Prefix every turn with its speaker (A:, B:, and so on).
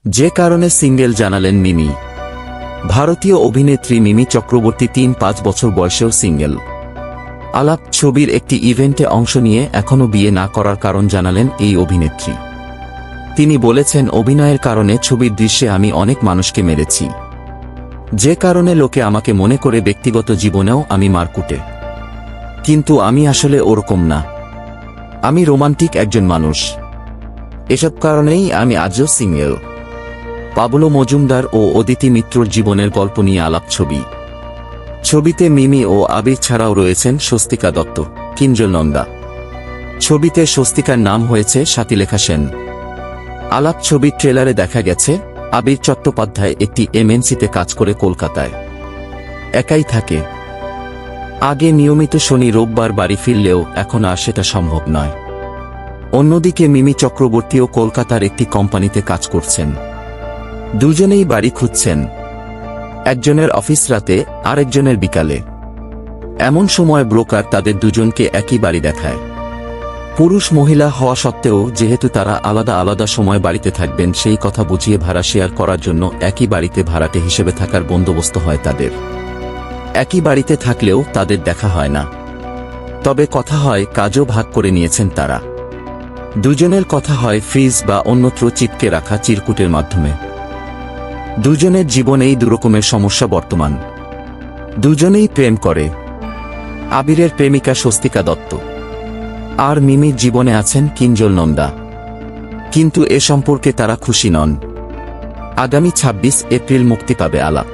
A: যে কারণে সিঙ্গেল জানালেন মিমি। ভারতীয় অভিনেত্রী মিমি চক্রবর্তী ৩-৫ বছর বয়সেও সিঙ্গেল। আলাপ ছবির একটি ইভেন্টে অংশ নিয়ে এখনও বিয়ে না করার কারণ জানালেন এই অভিনেত্রী। তিনি বলেছেন, অভিনয়ের কারণে ছবির দৃশ্যে আমি অনেক মানুষকে মেরেছি, যে কারণে লোকে আমাকে মনে করে ব্যক্তিগত জীবনেও আমি মারকুটে। কিন্তু আমি আসলে ওরকম না, আমি রোমান্টিক একজন মানুষ। এসব কারণেই আমি আজও সিঙ্গেল। পাবলো মজুমদার ও অদিতি মিত্রর জীবনের গল্প নিয়ে আলাপ ছবি। ছবিতে মিমি ও আবির ছাড়াও রয়েছেন স্বস্তিকা দত্ত, কিঞ্জল নন্দা। ছবিতে স্বস্তিকার নাম হয়েছে স্বাতিলেখা সেন। আলাপ ছবির ট্রেলারে দেখা গেছে আবির চট্টোপাধ্যায় একটি এমএনসিতে কাজ করে কলকাতায় একাই থাকে। আগে নিয়মিত শনি রোববার বাড়ি ফিরলেও এখন আর সেটা সম্ভব নয়। অন্যদিকে মিমি চক্রবর্তীও কলকাতার একটি কোম্পানিতে কাজ করছেন। দুজনেই বাড়ি খুঁজছেন, একজনের অফিস রাতে, আরেকজনের বিকালে। এমন সময় ব্রোকার তাদের দুজনকে একই বাড়ি দেখায়। পুরুষ মহিলা হওয়া সত্ত্বেও যেহেতু তারা আলাদা আলাদা সময় বাড়িতে থাকবেন, সেই কথা বুঝিয়ে ভাড়া শেয়ার করার জন্য একই বাড়িতে ভাড়াটে হিসেবে থাকার বন্দোবস্ত হয় তাদের। একই বাড়িতে থাকলেও তাদের দেখা হয় না, তবে কথা হয়, কাজও ভাগ করে নিয়েছেন তারা। দুজনের কথা হয় ফ্রিজ বা অন্যত্র চিপকে রাখা চিরকুটের মাধ্যমে। দুজনের জীবনেই দুরকমের সমস্যা বর্তমান। দুজনেই প্রেম করে। আবিরের প্রেমিকা স্বস্তিকা দত্ত, আর মিমির জীবনে আছেন কিঞ্জল নন্দা। কিন্তু এ সম্পর্কে তারা খুশি নন। আগামী ২৬ এপ্রিল মুক্তি পাবে আলাপ।